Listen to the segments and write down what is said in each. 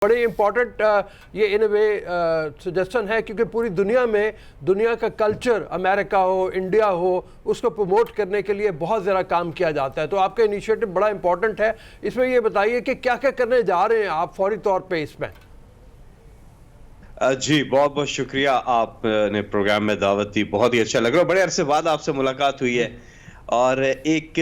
बड़ी इम्पोर्टेंट ये इन वे सजेशन है, क्योंकि पूरी दुनिया में दुनिया का कल्चर, अमेरिका हो, इंडिया हो, उसको प्रमोट करने के लिए बहुत ज़्यादा काम किया जाता है। तो आपका इनिशिएटिव बड़ा इम्पोर्टेंट है। इसमें ये बताइए कि क्या क्या करने जा रहे हैं आप फौरी तौर पे इसमें। जी बहुत बहुत शुक्रिया, आपने प्रोग्राम में दावत दी, बहुत ही अच्छा लग रहा है। बड़े अरसे बाद आपसे मुलाकात हुई है और एक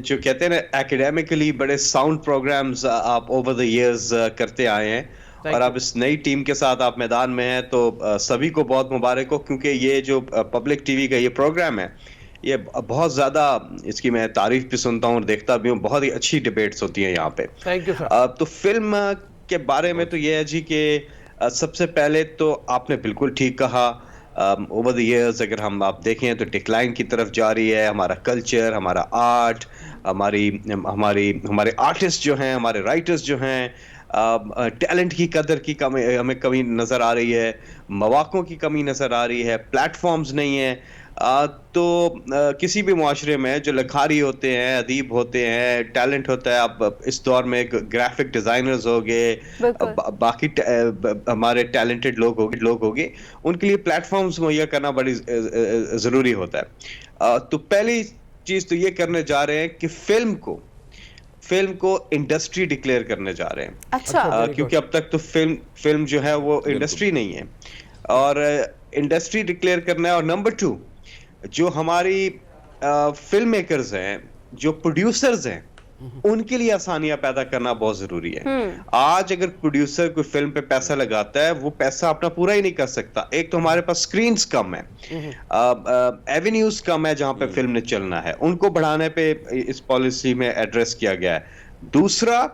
जो कहते हैं ना एकेडमिकली बड़े साउंड प्रोग्राम्स आप ओवर द इयर्स करते आए हैं और अब इस नई टीम के साथ आप मैदान में हैं, तो सभी को बहुत मुबारक हो, क्योंकि ये जो पब्लिक टीवी का ये प्रोग्राम है ये बहुत ज़्यादा, इसकी मैं तारीफ भी सुनता हूँ और देखता भी हूँ। बहुत ही अच्छी डिबेट्स होती हैं यहाँ पे। Thank you sir. तो फिल्म के बारे में तो ये है जी कि सबसे पहले तो आपने बिल्कुल ठीक कहा, ओवर द इयर्स अगर आप देखें तो डिक्लाइन की तरफ जा रही है हमारा कल्चर, हमारा आर्ट, हमारे आर्टिस्ट जो हैं, हमारे राइटर्स जो हैं, टैलेंट की कदर की कमी, हमें कमी नज़र आ रही है, मौक़ों की कमी नज़र आ रही है, प्लेटफॉर्म्स नहीं है। तो किसी भी मुआशरे में जो लिखारी होते हैं, अदीब होते हैं, टैलेंट होता है, अब इस दौर में ग्राफिक डिज़ाइनर्स हो गए, बाकी हमारे टैलेंटेड लोग हो गए, उनके लिए प्लेटफॉर्म्स मुहैया करना बड़ी ज़रूरी होता है। तो पहली चीज़ तो ये करने जा रहे हैं कि फिल्म को इंडस्ट्री डिक्लेयर करने जा रहे हैं। अच्छा। क्योंकि अब तक तो फिल्म जो है वो इंडस्ट्री नहीं है और इंडस्ट्री डिक्लेयर करना है। और नंबर 2, जो हमारी फिल्म मेकर्स हैं, जो प्रोड्यूसर्स हैं, उनके लिए आसानियां पैदा करना बहुत जरूरी है। आज अगर प्रोड्यूसर कोई फिल्म पे पैसा लगाता है, वो पैसा अपना पूरा ही नहीं कर सकता। एक तो हमारे पास स्क्रीन्स कम है, एवेन्यूज कम है जहां पे फिल्म ने चलना है, उनको बढ़ाने पे इस पॉलिसी में एड्रेस किया गया है। दूसरा,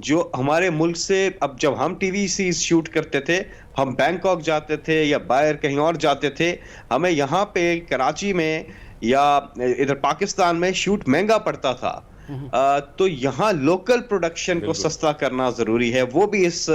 जो हमारे मुल्क से, अब जब हम टीवी सीरीज शूट करते थे, हम बैंकॉक जाते थे या बाहर कहीं और जाते थे, हमें यहाँ पे कराची में या इधर पाकिस्तान में शूट महंगा पड़ता था। तो यहाँ लोकल प्रोडक्शन को सस्ता करना जरूरी है, वो भी इस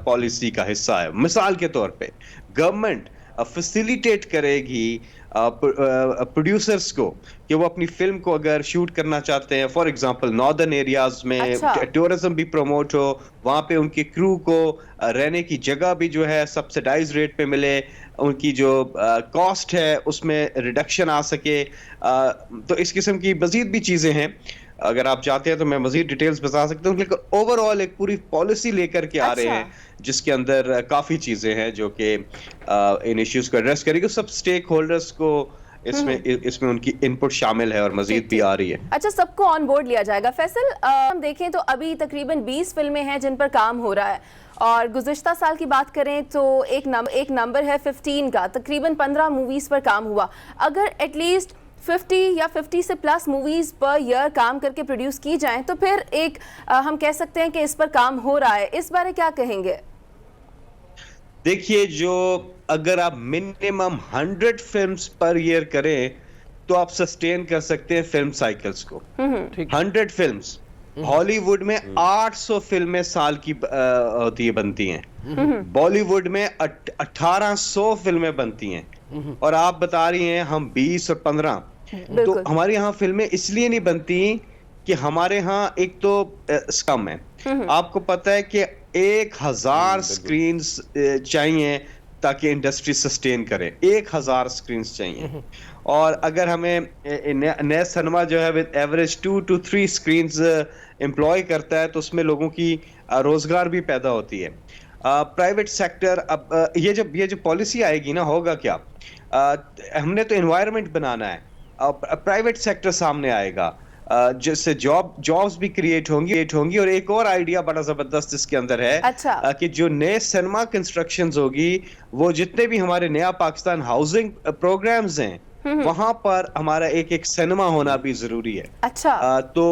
पॉलिसी का हिस्सा है। मिसाल के तौर पे गवर्नमेंट फैसिलिटेट करेगी प्रोड्यूसर्स को कि वो अपनी फिल्म को अगर शूट करना चाहते हैं, फॉर एग्जांपल नॉर्दर्न एरियाज में, टूरिज्म भी प्रमोट हो, वहाँ पे उनके क्रू को रहने की जगह भी जो है सब्सिडाइज रेट पे मिले, उनकी जो कॉस्ट है उसमें रिडक्शन आ सके। तो इस किस्म की मजीद भी चीज़ें हैं, अगर आप चाहते हैं तो मैं मजीद डिटेल्स बता सकता हूँ, लेकिन ओवरऑल एक पूरी पॉलिसी लेकर के आ रहे हैं जिसके अंदर काफ़ी चीज़ें हैं जो कि इन इश्यूज को एड्रेस करेगी। सब स्टेक होल्डर्स को इसमें उनकी इनपुट शामिल है और मजीद भी आ रही है। अच्छा, सबको ऑन बोर्ड लिया जाएगा। फैसल, हम देखें तो अभी तकरीबन 20 फिल्में हैं जिन पर काम हो रहा है और गुज़िश्ता साल की बात करें तो एक नंबर है 15 का, तकरीबन 15 मूवीज़ पर काम हुआ। अगर एटलीस्ट 50 या 50 से प्लस मूवीज़ पर ईयर काम करके प्रोड्यूस की जाएं तो फिर एक हम कह सकते हैं कि इस पर काम हो रहा है। इस बारे क्या कहेंगे? देखिए, जो अगर आप मिनिमम 100 फिल्म्स पर ईयर करें तो आप सस्टेन कर सकते हैं फिल्म साइकिल्स को। 100 फिल्म्स, हॉलीवुड में 800 फिल्में साल की होती है, बनती हैं। बॉलीवुड में 1800 फिल्में बनती हैं और आप बता रही हैं हम 20 और 15। तो हमारे यहाँ फिल्में इसलिए नहीं बनती कि हमारे यहाँ एक तो कम है। आपको पता है कि 1000 स्क्रीन्स चाहिए ताकि इंडस्ट्री सस्टेन करे, 1000 स्क्रीन्स चाहिए। और अगर हमें नया सिनेमा जो है with average 2 to 3 screens employ करता है तो उसमें लोगों की रोजगार भी पैदा होती है। प्राइवेट सेक्टर, अब ये जो पॉलिसी आएगी ना, होगा क्या, हमने तो एनवायरनमेंट बनाना है, प्राइवेट सेक्टर सामने आएगा जिससे जॉब्स भी क्रिएट होंगी। और एक और आइडिया बड़ा जबरदस्त इसके अंदर है। अच्छा। कि जो नए सिनेमा कंस्ट्रक्शंस होगी, वो जितने भी हमारे नया पाकिस्तान हाउसिंग प्रोग्राम्स हैं, वहां पर हमारा एक सिनेमा होना भी जरूरी है। अच्छा। तो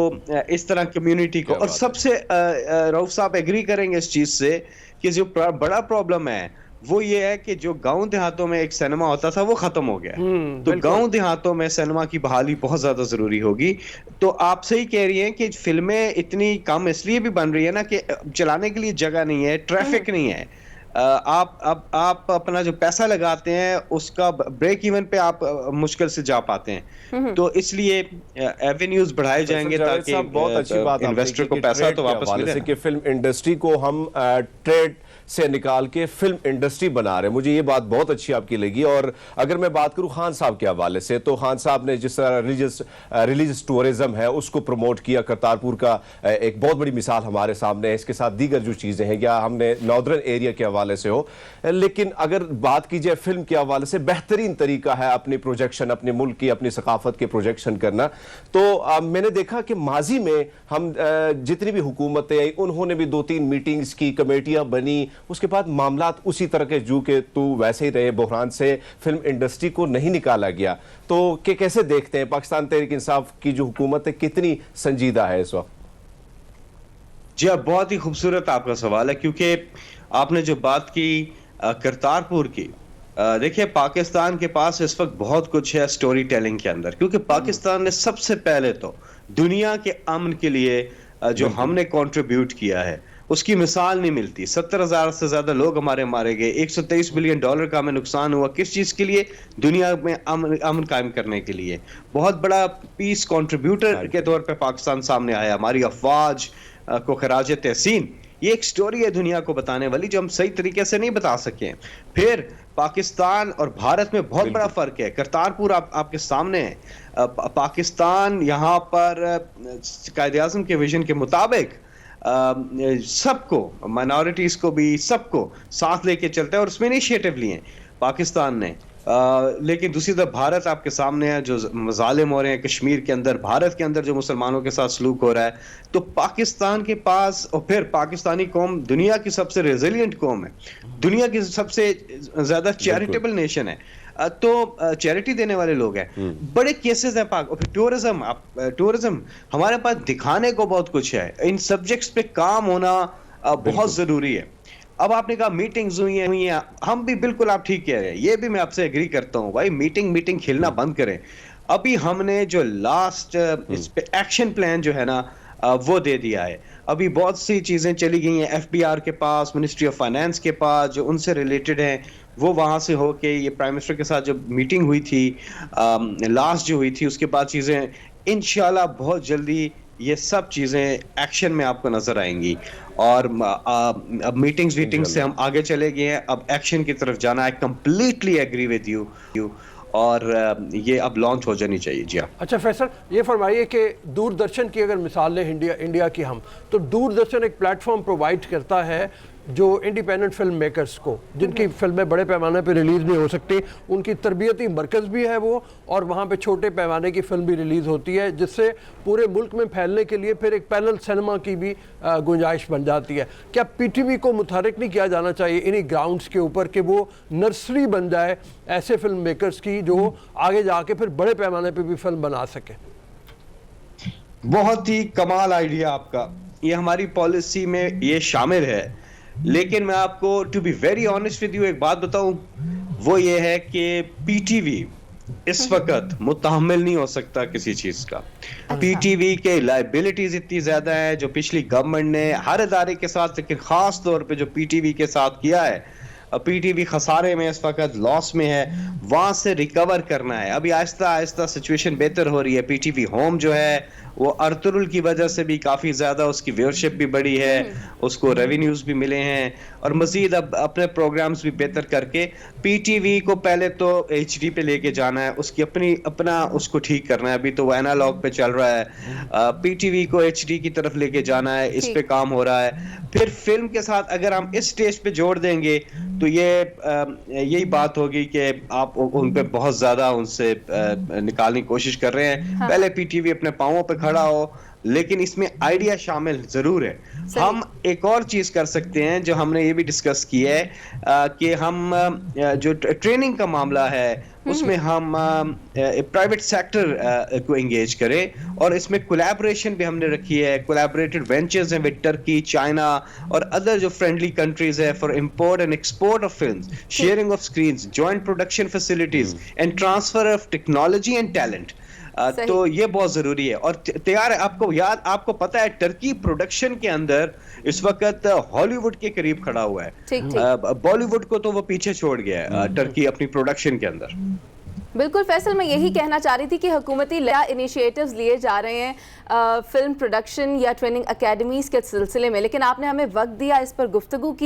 इस तरह कम्युनिटी को, और सबसे रऊफ साहब एग्री करेंगे इस चीज से कि जो बड़ा प्रॉब्लम है वो ये है कि जो गांव देहातों में एक सिनेमा होता था वो खत्म हो गया। तो गांव देहातों में सिनेमा की बहाली बहुत ज्यादा जरूरी होगी। तो आप सही कह रही हैं कि फिल्में इतनी कम इसलिए भी बन रही है ना कि चलाने के लिए जगह नहीं है, ट्रैफिक नहीं है। आप अपना जो पैसा लगाते हैं उसका ब्रेक इवन पे आप मुश्किल से जा पाते हैं। तो इसलिए एवेन्यूज बढ़ाए जाएंगे जावेद ताकि साहब, बहुत अच्छी बात इन्वेस्टर को पैसा तो वापस मिले। कि फिल्म इंडस्ट्री को हम ट्रेड से निकाल के फिल्म इंडस्ट्री बना रहे हैं, मुझे ये बात बहुत अच्छी आपकी लगी। और अगर मैं बात करूं खान साहब के हवाले से, तो खान साहब ने जिस तरह रिलीजियस टूरिज्म है उसको प्रमोट किया, करतारपुर का एक बहुत बड़ी मिसाल हमारे सामने है। इसके साथ दीगर जो चीजें हैं, या हमने नॉर्दर्न एरिया के हवाले से हो, लेकिन अगर बात की जाए फिल्म के हवाले से, बेहतरीन तरीका है अपनी प्रोजेक्शन, अपने मुल्क की, अपनी सकाफत के प्रोजेक्शन करना। तो मैंने देखा कि माजी में हम जितनी भी हुकूमतें, उन्होंने भी 2-3 मीटिंग्स की, कमेटियां बनी, उसके बाद मामलात उसी तरह के जू के तू वैसे ही रहे, बहरान से फिल्म इंडस्ट्री को नहीं निकाला गया। तो कैसे देखते हैं पाकिस्तान तहरीक इंसाफ की जो हुकूमत है कितनी संजीदा है इस वक्त? जी हाँ, बहुत ही खूबसूरत आपका सवाल है, क्योंकि आपने जो बात की करतारपुर की, देखिए पाकिस्तान के पास इस वक्त बहुत कुछ है स्टोरी टेलिंग के अंदर, क्योंकि पाकिस्तान ने सबसे पहले तो दुनिया के अमन के लिए जो हमने कंट्रीब्यूट किया है उसकी मिसाल नहीं मिलती। 70,000 से ज्यादा लोग हमारे मारे गए, $123 बिलियन का हमें नुकसान हुआ। किस चीज के लिए? दुनिया में अमन कायम करने के लिए। बहुत बड़ा पीस कंट्रीब्यूटर के तौर पे पाकिस्तान सामने आया। हमारी अफवाज को खराज तहसीन, ये एक स्टोरी है दुनिया को बताने वाली, जो हम सही तरीके से नहीं बता सके। फिर पाकिस्तान और भारत में बहुत बड़ा फर्क है। करतारपुर आपके सामने है। पाकिस्तान यहाँ पर कायद-ए-आज़म के विजन के मुताबिक सबको, माइनॉरिटीज को भी, सबको साथ लेके चलता है, और उसमें इनिशिएटिव लिए पाकिस्तान ने। लेकिन दूसरी तरफ भारत आपके सामने है, जो मजालिम हो रहे हैं कश्मीर के अंदर, भारत के अंदर जो मुसलमानों के साथ सलूक हो रहा है। तो पाकिस्तान के पास, और फिर पाकिस्तानी कौम दुनिया की सबसे रेजिलियंट कौम है, दुनिया की सबसे ज्यादा चैरिटेबल नेशन है, तो चैरिटी देने वाले लोग हैं। बड़े केसेस है पाक। और फिर टूरिज्म हमारे पास दिखाने को बहुत कुछ है। इन सब्जेक्ट्स पे काम होना बहुत जरूरी है। अब आपने कहा मीटिंग्स हुई हैं, हम भी बिल्कुल, आप ठीक कह रहे हैं, ये भी मैं आपसे एग्री करता हूँ भाई, मीटिंग खेलना बंद करें। अभी हमने जो लास्ट इस पे एक्शन प्लान जो है ना वो दे दिया है। अभी बहुत सी चीजें चली गई हैं FBR के पास, मिनिस्ट्री ऑफ फाइनेंस के पास, जो उनसे रिलेटेड हैं, वो वहां से होके ये प्राइम मिनिस्टर के साथ जो मीटिंग हुई थी लास्ट जो हुई थी, उसके बाद चीजें इंशाल्लाह बहुत जल्दी ये सब चीजें एक्शन में आपको नजर आएंगी। और अब मीटिंग्स से हम आगे चले गए हैं, अब एक्शन की तरफ जाना है। कंप्लीटली एग्री विद यू, और ये अब लॉन्च हो जानी चाहिए। जी हाँ। अच्छा फैसल, ये फरमाइए कि दूरदर्शन की अगर मिसाल लें इंडिया की हम, तो दूरदर्शन एक प्लेटफॉर्म प्रोवाइड करता है जो इंडिपेंडेंट फिल्म मेकर्स को, जिनकी फिल्में बड़े पैमाने पे रिलीज़ नहीं हो सकती, उनकी तरबियती मरकज़ भी है वो, और वहाँ पे छोटे पैमाने की फिल्म भी रिलीज़ होती है, जिससे पूरे मुल्क में फैलने के लिए फिर एक पैरेलल सिनेमा की भी गुंजाइश बन जाती है। क्या PTV को मुतहरिक नहीं किया जाना चाहिए इन्हीं ग्राउंड्स के ऊपर कि वो नर्सरी बन जाए ऐसे फिल्म मेकर्स की, जो आगे जाके फिर बड़े पैमाने पर भी फिल्म बना सके? बहुत ही कमाल आइडिया आपका, ये हमारी पॉलिसी में ये शामिल है। लेकिन मैं आपको, to be very honest with you, एक बात बताऊं, वो ये है कि PTV इस वक्त मुतहम्मिल नहीं हो सकता किसी चीज का। PTV के लाइबिलिटीज इतनी ज्यादा है, जो पिछली गवर्नमेंट ने हर इदारे के साथ, लेकिन खास तौर पे जो PTV के साथ किया है, PTV खसारे में इस वक्त, लॉस में है, वहां से रिकवर करना है। अभी आहिस्ता आहिस्ता सिचुएशन बेहतर हो रही है। PTV होम जो है वो अर्तुरुल की वजह से भी काफी ज्यादा उसकी व्यूअरशिप भी बढ़ी है, उसको रेवेन्यूज भी मिले हैं, और मजीद अब अपने प्रोग्राम्स भी बेहतर करके PTV को पहले तो HD पे लेके जाना है, उसकी अपना उसको ठीक करना है। अभी तो वो एनालॉग पे चल रहा है, PTV को HD की तरफ लेके जाना है, इस पे काम हो रहा है। फिर फिल्म के साथ अगर हम इस स्टेज पे जोड़ देंगे तो यही बात होगी कि आप उन पे बहुत ज्यादा उनसे निकालने की कोशिश कर रहे हैं। हाँ। पहले PTV अपने पांवों पे खड़ा हो, लेकिन इसमें आइडिया शामिल जरूर है। हम एक और चीज कर सकते हैं जो हमने ये भी डिस्कस की है कि हम जो ट्रेनिंग का मामला है उसमें हम प्राइवेट सेक्टर को एंगेज करें, और इसमें कोलैबोरेशन भी हमने रखी है। कोलैबोरेटेड वेंचर्स हैं विद टर्की, चाइना और अदर जो फ्रेंडली कंट्रीज है for import and export of films, sharing of screens, joint production facilities and transfer of technology and talent. तो ये बहुत जरूरी है। और तैयार है, आपको पता है टर्की प्रोडक्शन के अंदर इस वक्त हॉलीवुड के करीब खड़ा हुआ है। ठीक ठीक। बॉलीवुड को तो वो पीछे छोड़ गया है टर्की अपनी प्रोडक्शन के अंदर। बिल्कुल फैसल, मैं यही कहना चाह रही थी कि हुकूमती इनिशिएटिव्स लिए जा रहे हैं फिल्म प्रोडक्शन या ट्रेनिंग अकेडमीज के सिलसिले में, लेकिन आपने हमें वक्त दिया, इस पर गुफ्तगू की।